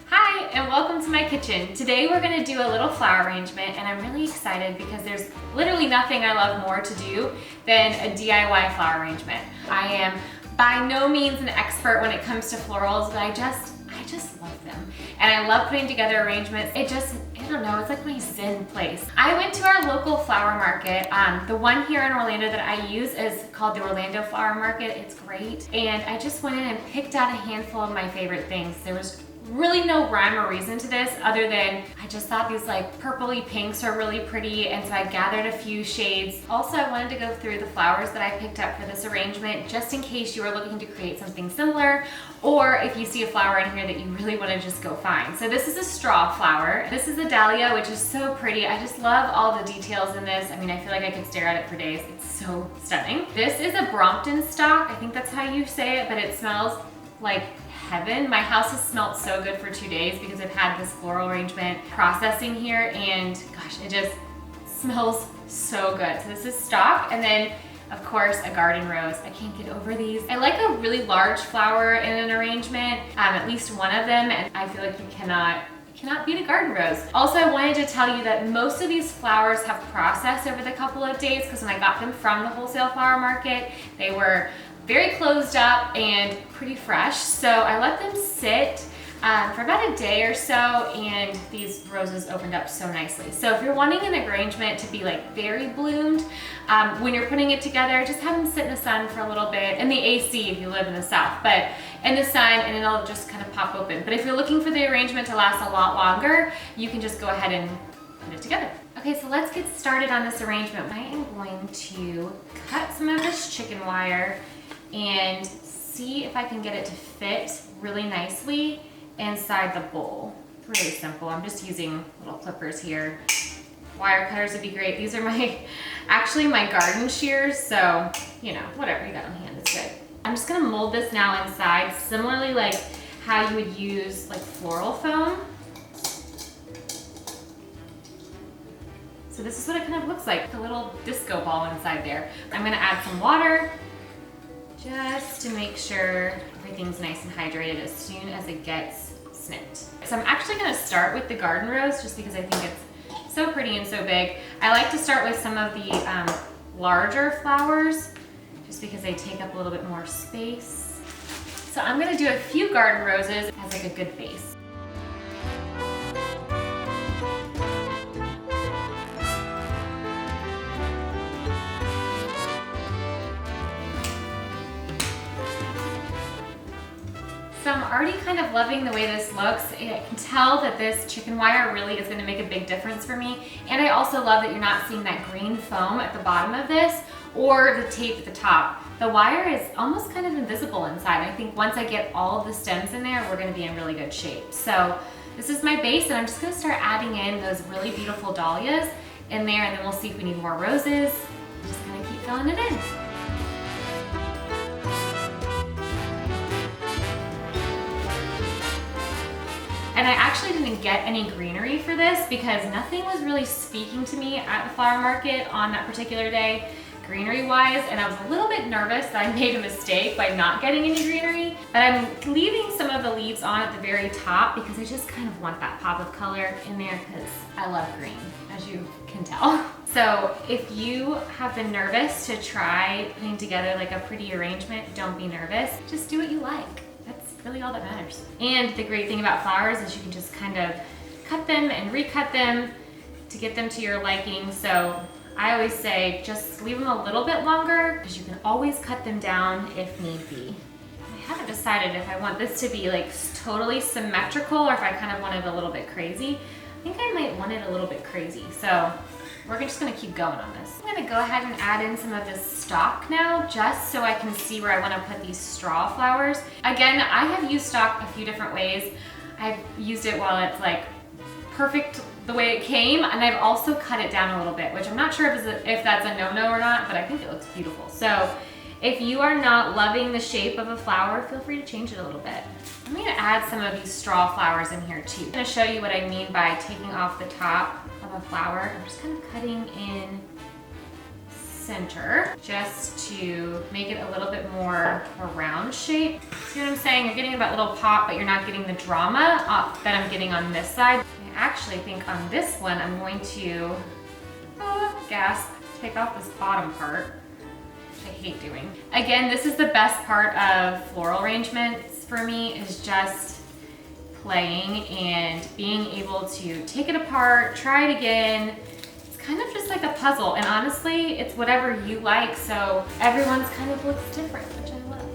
Hi, and welcome to my kitchen. Today we're gonna do a little flower arrangement, and I'm really excited because there's literally nothing I love more to do than a DIY flower arrangement. I am by no means an expert when it comes to florals, but I just love them. And I love putting together arrangements. I don't know, it's like my zen place. I went to our local flower market. The one here in Orlando that I use is called the Orlando Flower Market. It's great. And I just went in and picked out a handful of my favorite things. There was really no rhyme or reason to this other than I just thought these like purpley pinks are really pretty, and so I gathered a few shades. Also, I wanted to go through the flowers that I picked up for this arrangement just in case you are looking to create something similar, or if you see a flower in here that you really want to just go find. So this is a straw flower. This is a dahlia, which is so pretty. I just love all the details in this. I mean, I feel like I could stare at it for days. It's so stunning. This is a Brompton stock. I think that's how you say it, but it smells like heaven. My house has smelled so good for 2 days because I've had this floral arrangement processing here, and gosh, it just smells so good. So this is stock, and then of course a garden rose. I can't get over these. I like a really large flower in an arrangement, at least one of them, and I feel like you cannot beat a garden rose. Also, I wanted to tell you that most of these flowers have processed over the couple of days because when I got them from the wholesale flower market, they were very closed up and pretty fresh. So I let them sit for about a day or so, and these roses opened up so nicely. So if you're wanting an arrangement to be like very bloomed, when you're putting it together, just have them sit in the sun for a little bit, in the AC if you live in the South, but in the sun, and it'll just kind of pop open. But if you're looking for the arrangement to last a lot longer, you can just go ahead and put it together. Okay, so let's get started on this arrangement. I am going to cut some of this chicken wire and see if I can get it to fit really nicely inside the bowl. It's really simple. I'm just using little clippers here. Wire cutters would be great. These are actually my garden shears, so you know, whatever you got on hand, it's good. I'm just gonna mold this now inside, similarly like how you would use like floral foam. So this is what it kind of looks like, a little disco ball inside there. I'm gonna add some water, just to make sure everything's nice and hydrated as soon as it gets snipped. So I'm actually gonna start with the garden rose just because I think it's so pretty and so big. I like to start with some of the larger flowers just because they take up a little bit more space. So I'm gonna do a few garden roses as like a good base. So I'm already kind of loving the way this looks. I can tell that this chicken wire really is gonna make a big difference for me. And I also love that you're not seeing that green foam at the bottom of this or the tape at the top. The wire is almost kind of invisible inside. I think once I get all of the stems in there, we're gonna be in really good shape. So this is my base, and I'm just gonna start adding in those really beautiful dahlias in there, and then we'll see if we need more roses. I'm just gonna keep filling it in. And I actually didn't get any greenery for this because nothing was really speaking to me at the flower market on that particular day, greenery wise, and I was a little bit nervous that I made a mistake by not getting any greenery. But I'm leaving some of the leaves on at the very top because I just kind of want that pop of color in there because I love green, as you can tell. So if you have been nervous to try putting together like a pretty arrangement, don't be nervous. Just do what you like. That's really all that matters. And the great thing about flowers is you can just kind of cut them and recut them to get them to your liking. So I always say just leave them a little bit longer because you can always cut them down if need be. I haven't decided if I want this to be like totally symmetrical or if I kind of want it a little bit crazy. I think I might want it a little bit crazy. So we're just gonna keep going on this. I'm gonna go ahead and add in some of this stock now, just so I can see where I wanna put these straw flowers. Again, I have used stock a few different ways. I've used it while it's like perfect the way it came, and I've also cut it down a little bit, which I'm not sure if that's a no-no or not, but I think it looks beautiful. So if you are not loving the shape of a flower, feel free to change it a little bit. I'm gonna add some of these straw flowers in here too. I'm gonna show you what I mean by taking off the top of a flower. I'm just kind of cutting in center just to make it a little bit more of a round shape. See what I'm saying? You're getting that little pop, but you're not getting the drama that I'm getting on this side. I actually think on this one, I'm going to, gasp, take off this bottom part, which I hate doing. Again, this is the best part of floral arrangements for me, is just playing and being able to take it apart, try it again. It's kind of just like a puzzle, and honestly, it's whatever you like, so everyone's kind of looks different, which I love.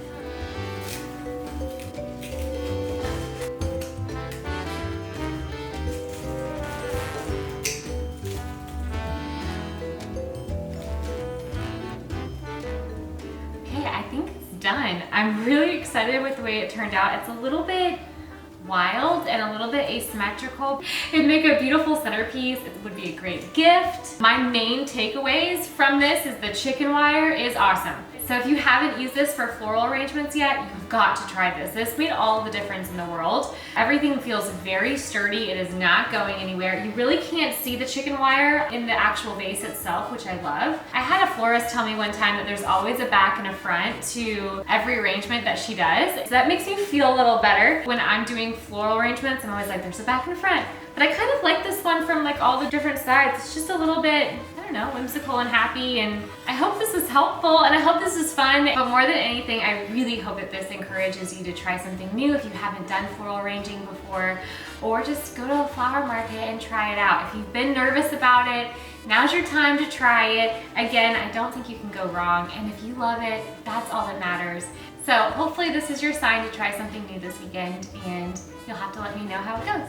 Okay, I think it's done. I'm really excited with the way it turned out. It's a little bit wild and a little bit asymmetrical. It'd make a beautiful centerpiece. It would be a great gift. My main takeaways from this is the chicken wire is awesome. So if you haven't used this for floral arrangements yet, you've got to try this. This made all the difference in the world. Everything feels very sturdy. It is not going anywhere. You really can't see the chicken wire in the actual vase itself, which I love. I had a florist tell me one time that there's always a back and a front to every arrangement that she does. So that makes me feel a little better. When I'm doing floral arrangements, I'm always like, there's a back and a front. But I kind of like this one from like all the different sides. It's just a little bit, I don't know, whimsical and happy, and I hope this was helpful and I hope this is fun. But more than anything, I really hope that this encourages you to try something new if you haven't done floral arranging before, or just go to a flower market and try it out. If you've been nervous about it, now's your time to try it. Again, I don't think you can go wrong, and if you love it, that's all that matters. So hopefully this is your sign to try something new this weekend, and you'll have to let me know how it goes.